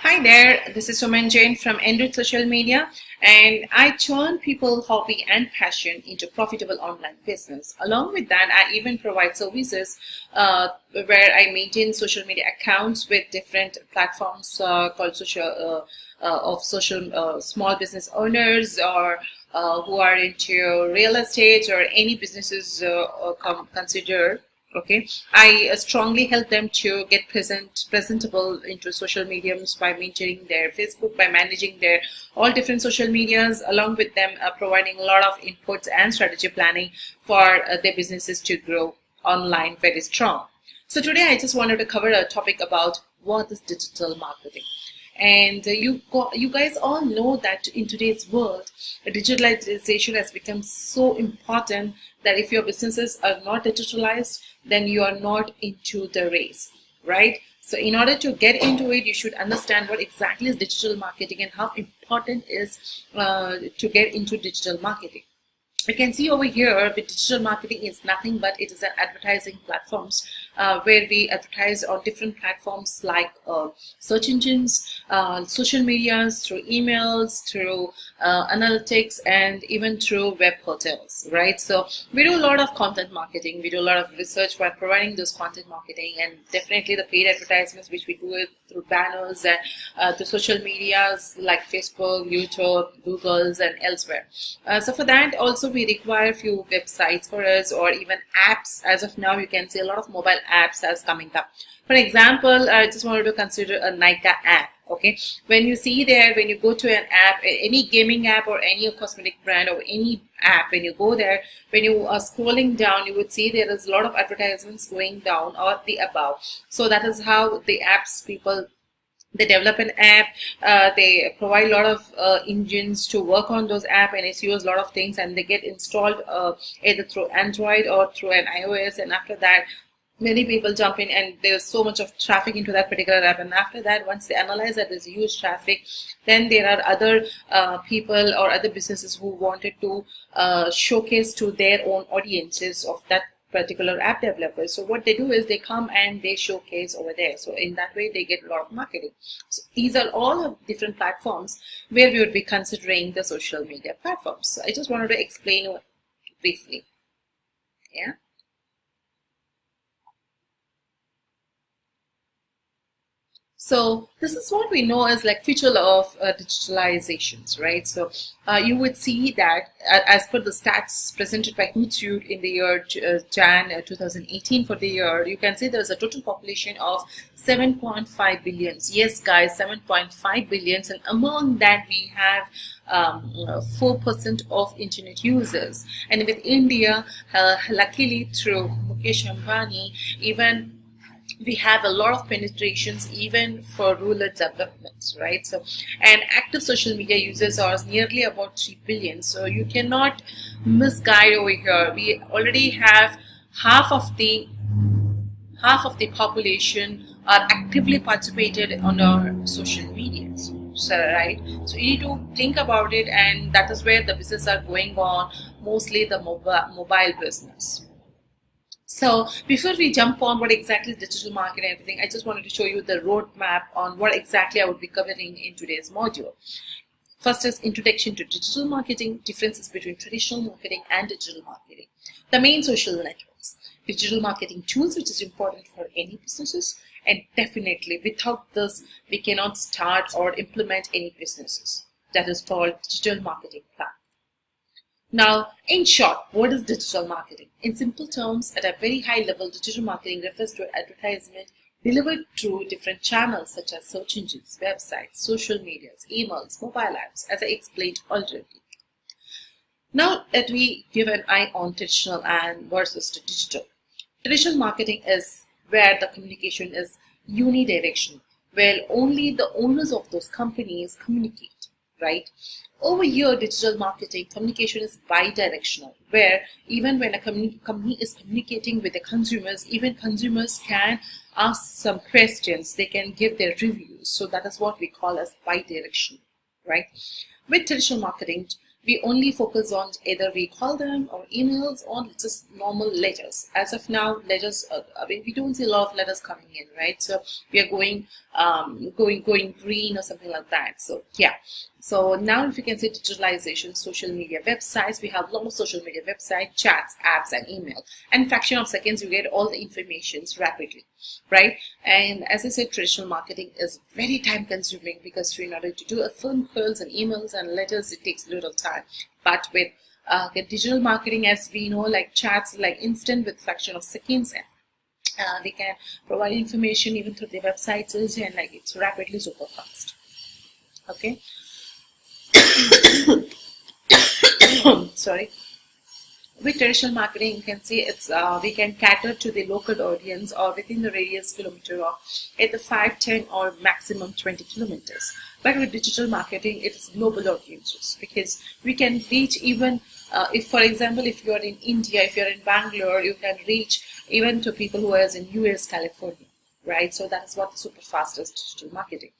Hi there, this is Suman Jain from Enrich Social Media, and I turn people hobby and passion into profitable online business. Along with that, I even provide services where I maintain social media accounts with different platforms called social small business owners or who are into real estate or any businesses consider. Okay, I strongly help them to get presentable into social mediums by maintaining their Facebook, by managing their all different social medias, along with them providing a lot of inputs and strategy planning for their businesses to grow online very strong. So today I just wanted to cover a topic about what is digital marketing. And you guys all know that in today's world, digitalization has become so important that if your businesses are not digitalized, then you are not into the race, right? So in order to get into it, you should understand what exactly is digital marketing and how important it is to get into digital marketing. You can see over here, the digital marketing is nothing but it is an advertising platforms where we advertise on different platforms like search engines, social medias, through emails, through analytics, and even through web hotels, right? So we do a lot of content marketing. We do a lot of research while providing those content marketing, and definitely the paid advertisements, which we do it through banners and through social medias like Facebook, YouTube, Google's, and elsewhere. So for that also we require few websites for us, or even apps. As of now, you can see a lot of mobile apps as coming up. For example, I just wanted to consider a Nika app. Okay, when you see there, when you go to an app, any gaming app or any cosmetic brand or any app, when you go there, when you are scrolling down, you would see there is a lot of advertisements going down or the above. So that is how the apps people, they develop an app, they provide a lot of engines to work on those apps, and it's used a lot of things, and they get installed either through Android or through an iOS, and after that many people jump in and there's so much of traffic into that particular app, and after that, once they analyze that there's huge traffic, then there are other people or other businesses who wanted to showcase to their own audiences of that particular app developers. So what they do is they come and they showcase over there. So in that way they get a lot of marketing. So these are all different platforms where we would be considering the social media platforms. So I just wanted to explain briefly. Yeah. So this is what we know as like future of digitalizations, right? So you would see that as per the stats presented by Institute in the year Jan 2018 for the year, you can see there's a total population of 7.5 billions. Yes, guys, 7.5 billions, and among that we have 4% of internet users. And with India, luckily through Mukesh Ambani, even we have a lot of penetrations even for rural developments, right? So, and active social media users are nearly about 3 billion. So you cannot misguide over here. We already have half of the population are actively participated on our social media. So, right? So you need to think about it, and that is where the business are going on, mostly the mobile business. So before we jump on what exactly is digital marketing and everything, I just wanted to show you the roadmap on what exactly I would be covering in today's module. First is introduction to digital marketing, differences between traditional marketing and digital marketing, the main social networks, digital marketing tools, which is important for any businesses, and definitely without this we cannot start or implement any businesses. That is called digital marketing plan. Now, in short, what is digital marketing? In simple terms, at a very high level, digital marketing refers to advertisement delivered through different channels such as search engines, websites, social medias, emails, mobile apps, as I explained already. Now, let me give an eye on traditional and versus to digital. Traditional marketing is where the communication is unidirectional, where only the owners of those companies communicate, right? Over here, digital marketing communication is bi-directional, where even when a company is communicating with the consumers, even consumers can ask some questions, they can give their reviews. So that is what we call as bi-directional, right? With traditional marketing, we only focus on either we call them or emails or just normal letters. As of now, letters, I mean, we don't see a lot of letters coming in, right? So we are going green or something like that. So yeah. So now if you can say digitalization, social media websites, we have a lot of social media websites, chats, apps, and email. And in fraction of seconds, you get all the informations rapidly, right? And as I said, traditional marketing is very time consuming because in order to do a phone calls and emails and letters, it takes a little time. But with digital marketing, as we know, like chats, like instant with fraction of seconds, and we can provide information even through the websites, and like it's rapidly super fast. Okay. Sorry. With traditional marketing, you can see it's we can cater to the local audience or within the radius kilometer of either 5, 10 or maximum 20 kilometers. But with digital marketing, it is global audiences because we can reach even if, for example, if you are in India, if you are in Bangalore, you can reach even to people who are in US, California. Right, so that's what super fast is digital marketing.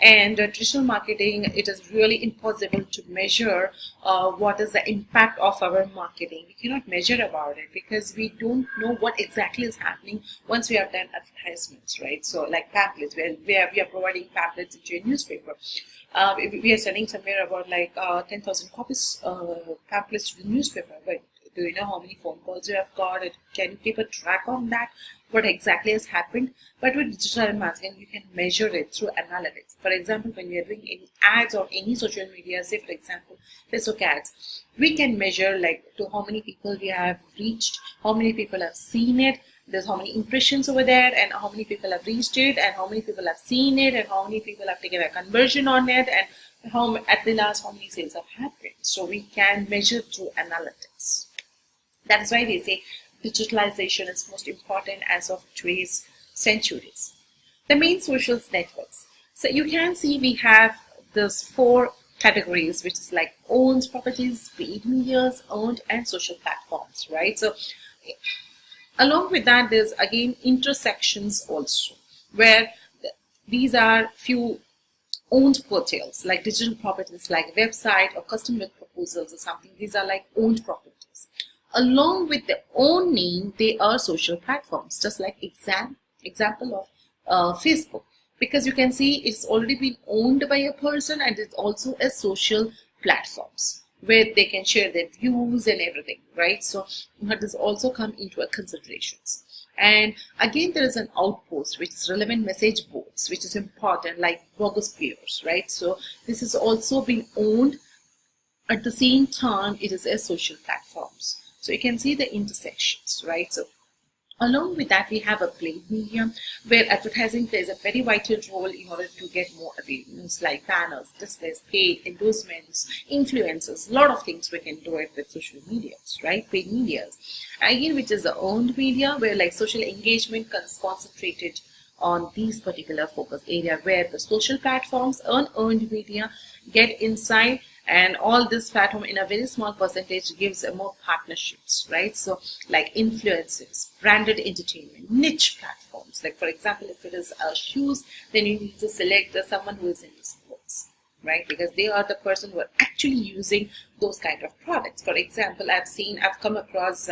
And traditional marketing, it is really impossible to measure what is the impact of our marketing. We cannot measure about it because we don't know what exactly is happening once we have done advertisements, right? So like pamphlets, we are providing pamphlets into a newspaper. We are sending somewhere about like 10,000 copies pamphlets to the newspaper, but do you know how many phone calls you have got? Can you keep a track on that? What exactly has happened? But with digital marketing, you can measure it through analytics. For example, when we are doing any ads on any social media, say for example, Facebook ads, we can measure like to how many people we have reached, how many people have seen it, there's how many impressions over there, and how many people have reached it, and how many people have seen it, and how many people have taken a conversion on it, and how at the last how many sales have happened. So we can measure through analytics. That is why we say digitalization is most important as of today's centuries. The main social networks. So you can see we have those 4 categories, which is like owned properties, paid medias, owned, and social platforms, right? So along with that, there's again intersections also, where these are few owned portals like digital properties like a website or custom-made proposals or something. These are like owned properties. Along with their own name, they are social platforms, just like example of Facebook, because you can see it's already been owned by a person and it's also a social platforms where they can share their views and everything, right? So that does also come into a considerations. And again, there is an outpost, which is relevant message boards, which is important, like blogospheres, right? So this has also been owned. At the same time, it is a social platforms. So you can see the intersections, right? So along with that, we have a paid medium where advertising plays a very vital role in order to get more awareness, like banners, displays, paid endorsements, influencers, a lot of things we can do it with social medias, right? Paid medias. Again, which is the owned media where like social engagement concentrated on these particular focus area where the social platforms earn earned media, get inside, and all this platform in a very small percentage gives more partnerships, right? So like influencers, branded entertainment, niche platforms. Like for example, if it is shoes, then you need to select someone who is into sports, right? Because they are the person who are actually using those kind of products. For example, I've come across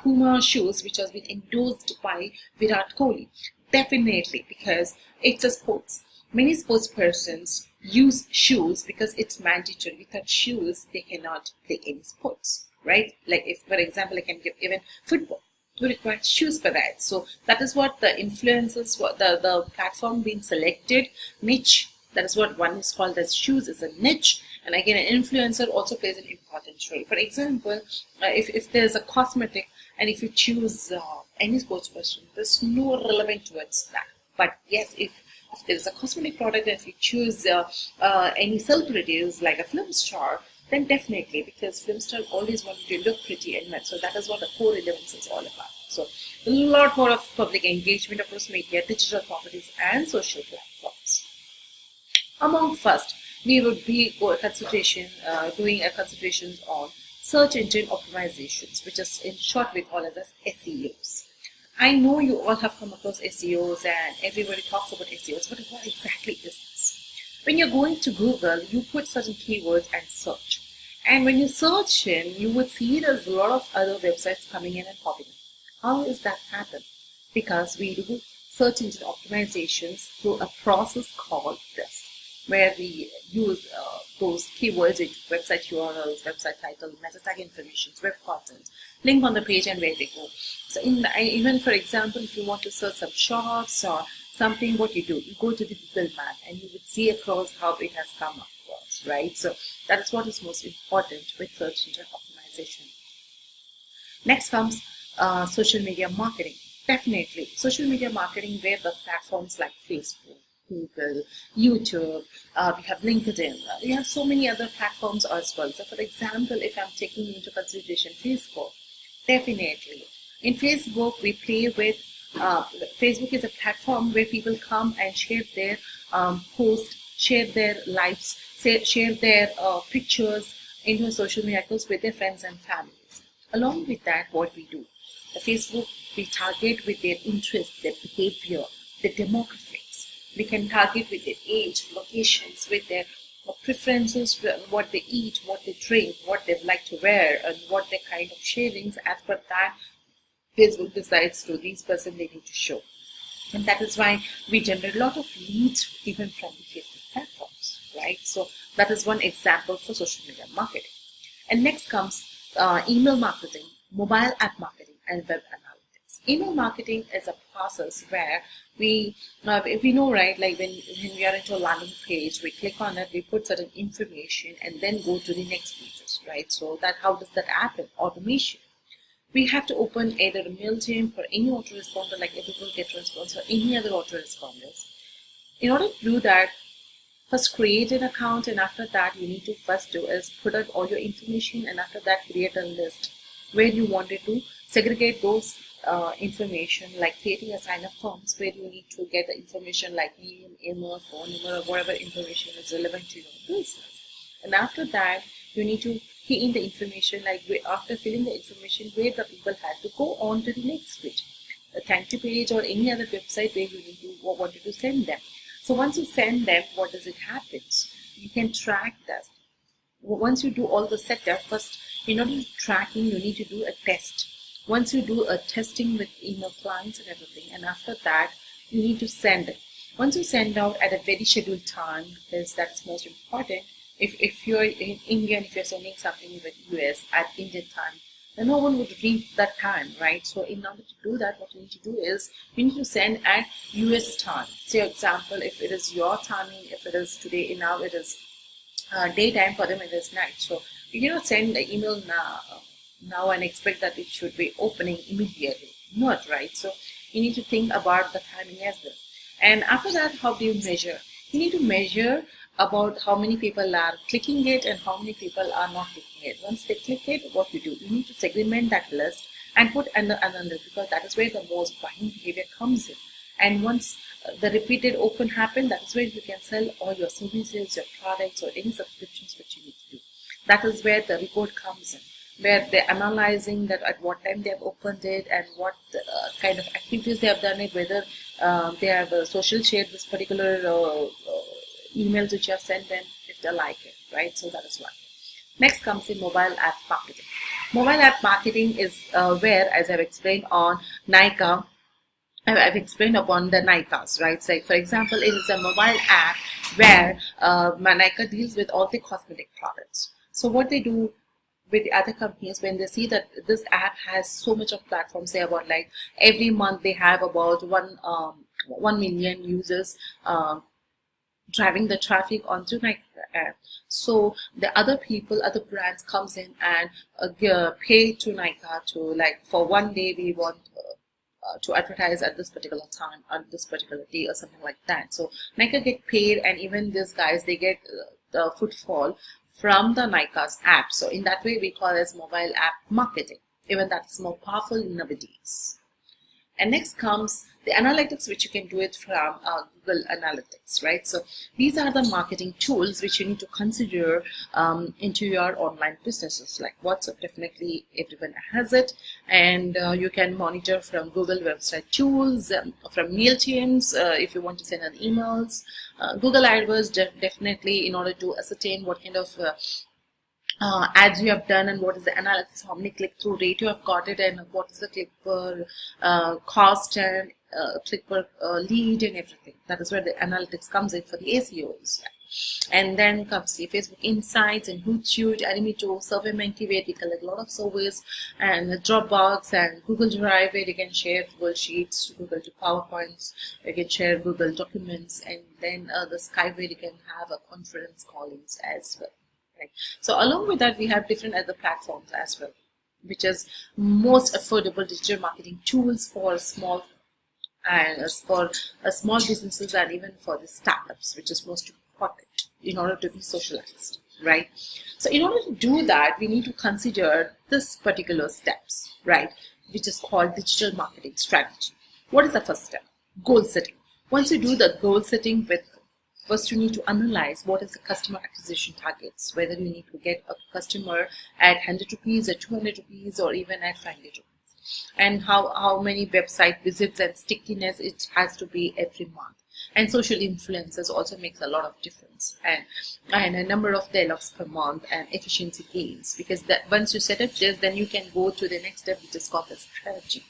Puma shoes, which has been endorsed by Virat Kohli. Definitely, because it's a sports. Many sports persons use shoes because it's mandatory. Without shoes, they cannot play any sports, right? Like if, for example, I can give even football, you require shoes for that. So that is what the influencers, what the platform being selected, niche, that is what one is called as shoes is a niche. And again, an influencer also plays an important role. For example, if there's a cosmetic and if you choose any sports person, there's no relevant towards that. But yes, if there's a cosmetic product and if you choose any celebrities like a film star, then definitely, because film star always want to look pretty and well. So that is what the core relevance is all about. So a lot more of public engagement across media, digital properties, and social platforms. Among first, we would be doing a consideration on search engine optimizations, which is in short we call it as SEOs. I know you all have come across SEOs and everybody talks about SEOs, but what exactly is this? When you're going to Google, you put certain keywords and search. And when you search in, you would see there's a lot of other websites coming in and popping in. How is that happen? Because we do search engine optimizations through a process called this, where we use those keywords into website URLs, website title, meta tag information, web content, link on the page, and where they go. So even for example, if you want to search some shops or something, what you do, you go to the Google map and you would see across how it has come across, right? So that is what is most important with search engine optimization. Next comes social media marketing. Definitely, social media marketing, where the platforms like Facebook, Google, YouTube, we have LinkedIn, we have so many other platforms as well. So for example, if I'm taking into consideration Facebook, definitely in Facebook we play with Facebook is a platform where people come and share their posts, share their lives, share their pictures into social media accounts with their friends and families. Along with that, what we do, the Facebook, we target with their interests, their behavior, their demographics. We can target with their age, locations, with their preferences, what they eat, what they drink, what they like to wear, and what their kind of shavings. As per that, Facebook decides to these person they need to show. And that is why we generate a lot of leads even from the Facebook platforms, right? So that is one example for social media marketing. And next comes email marketing, mobile app marketing, and web analytics. Email marketing is a process where we know, right, like when we are into a landing page, we click on it, we put certain information and then go to the next pages, right? So that how does that happen? Automation. We have to open either a MailChimp or any autoresponder like Everyone GetResponse or any other autoresponders. In order to do that, first create an account, and after that you need to first do is put out all your information, and after that create a list where you wanted to segregate those information, like creating a sign-up forms where you need to get the information like name, email, phone number, or whatever information is relevant to your business. And after that, you need to key in the information, like after filling the information, where the people had to go on to the next page, a thank you page or any other website where you need to wanted to send them. So once you send them, what does it happen? You can track that. Once you do all the setup, first in order to tracking, you need to do a test. Once you do a testing with email clients and everything, and after that you need to send it. Once you send out at a very scheduled time, because that's most important. If you're in India and if you're sending something with US at Indian time, then no one would read that time, right? So in order to do that, what you need to do is you need to send at US time. Say, for example, if it is your timing, if it is today, now it is daytime, for them it is night. So you cannot send the email now and expect that it should be opening immediately. Not right. So you need to think about the timing as well. And after that, how do you measure? You need to measure about how many people are clicking it and how many people are not clicking it. Once they click it, what you do, you need to segment that list and put another, because that is where the most buying behavior comes in. And once the repeated open happen, that is where you can sell all your services, your products, or any subscriptions which you need to do. That is where the report comes in, where they're analyzing that at what time they have opened it and what kind of activities they have done it, whether they have social shared this particular emails which you have sent them, if they like it, right? So that is one. Next comes in mobile app marketing. Mobile app marketing is where, as I've explained on Nykaa, I've explained upon the Nykaas, right? So like, for example, it is a mobile app where Nykaa deals with all the cosmetic products. So what they do with the other companies, when they see that this app has so much of platforms, say about like every month they have about 1 million users driving the traffic onto Nykaa app. So the other brands comes in and pay to Nykaa to, like, for one day we want to advertise at this particular time, on this particular day, or something like that. So Nykaa get paid, and even these guys, they get the footfall from the Nykaa's app. So in that way, we call it as mobile app marketing. Even that's more powerful nowadays. And next comes the analytics, which you can do it from Google Analytics, right? So these are the marketing tools which you need to consider into your online businesses. Like WhatsApp, definitely everyone has it, and you can monitor from Google website tools, from MailChimp if you want to send an emails. Google AdWords, definitely, in order to ascertain what kind of ads you have done, and what is the analytics, how many click-through rate you have got it, and what is the click per cost, and click per lead, and everything. That is where the analytics comes in for the SEOs. And then comes the Facebook Insights and YouTube, Animito, SurveyMonkey, where we collect a lot of surveys, and Dropbox and Google Drive, where you can share Google Sheets to Google to PowerPoints, you can share Google Documents, and then the Skype, where you can have a conference callings as well. Right. So along with that, we have different other platforms as well, which is most affordable digital marketing tools for small small businesses, and even for the startups, which is most important in order to be socialized, right? So in order to do that, we need to consider this particular steps, right, which is called digital marketing strategy. What is the first step? Goal setting. Once you do the goal setting, first you need to analyze what is the customer acquisition targets, whether you need to get a customer at 100 rupees or 200 rupees or even at 500 rupees, and how many website visits and stickiness it has to be every month. And social influences also makes a lot of difference, and a number of dialogues per month, and efficiency gains, because that once you set up this, then you can go to the next step, which is called the strategy.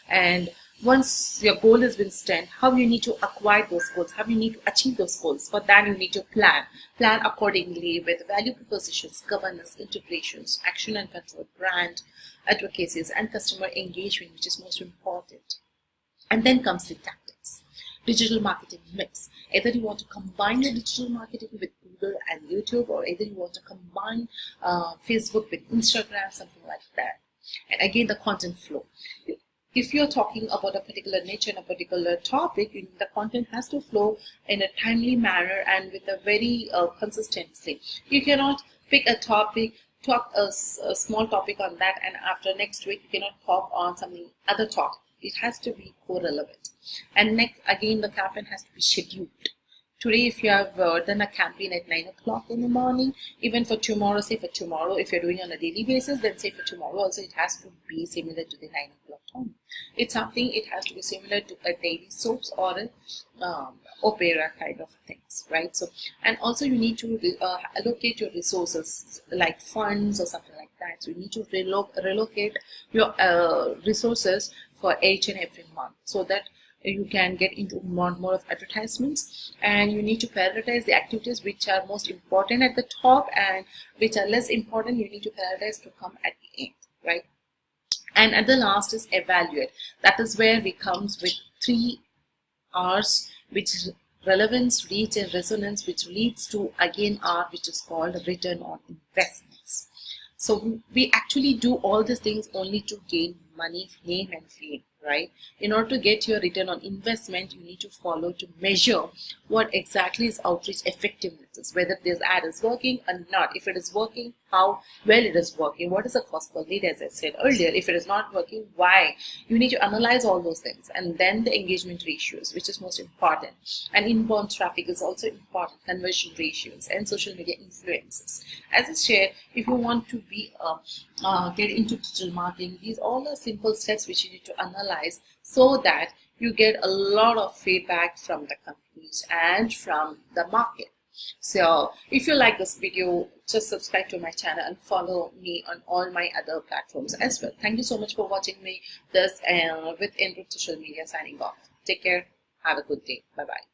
And once your goal has been set, how you need to acquire those goals, how you need to achieve those goals. For that, you need to plan accordingly with value propositions, governance, integrations, action and control, brand advocacies, and customer engagement, which is most important. And then comes the tactics. Digital marketing mix. Either you want to combine your digital marketing with Google and YouTube, or either you want to combine Facebook with Instagram, something like that. And again, the content flow. If you're talking about a particular niche and a particular topic, the content has to flow in a timely manner and with a very consistency. You cannot pick a topic, talk a small topic on that, and after next week you cannot talk on something other topic. It has to be co-relevant. And next, again, the campaign has to be scheduled. Today, if you have done a campaign at 9 o'clock in the morning, even for tomorrow, say for tomorrow, if you're doing on a daily basis, then say for tomorrow also, it has to be similar to the 9 o'clock time. It's something, it has to be similar to a daily soaps or an opera kind of things, right? So, and also you need to allocate your resources like funds or something like that. So you need to relocate your resources for each and every month, so that you can get into more and more of advertisements, and you need to prioritize the activities which are most important at the top, and which are less important you need to prioritize to come at the end, right? And at the last is evaluate. That is where we comes with 3 R's, which is relevance, reach, and resonance, which leads to again R, which is called return on investments. So we actually do all these things only to gain money, name, and fame, right? In order to get your return on investment, you need to follow to measure what exactly is outreach effectiveness, whether this ad is working or not. If it is working, how well it is working, what is the cost per lead, as I said earlier. If it is not working, why? You need to analyze all those things. And then the engagement ratios, which is most important. And inbound traffic is also important, conversion ratios, and social media influences. As I shared, if you want to be get into digital marketing, these all are simple steps which you need to analyze, so that you get a lot of feedback from the companies and from the market. So if you like this video, just subscribe to my channel and follow me on all my other platforms as well. Thank you so much for watching me this with Enroute Social Media signing off. Take care. Have a good day. Bye bye.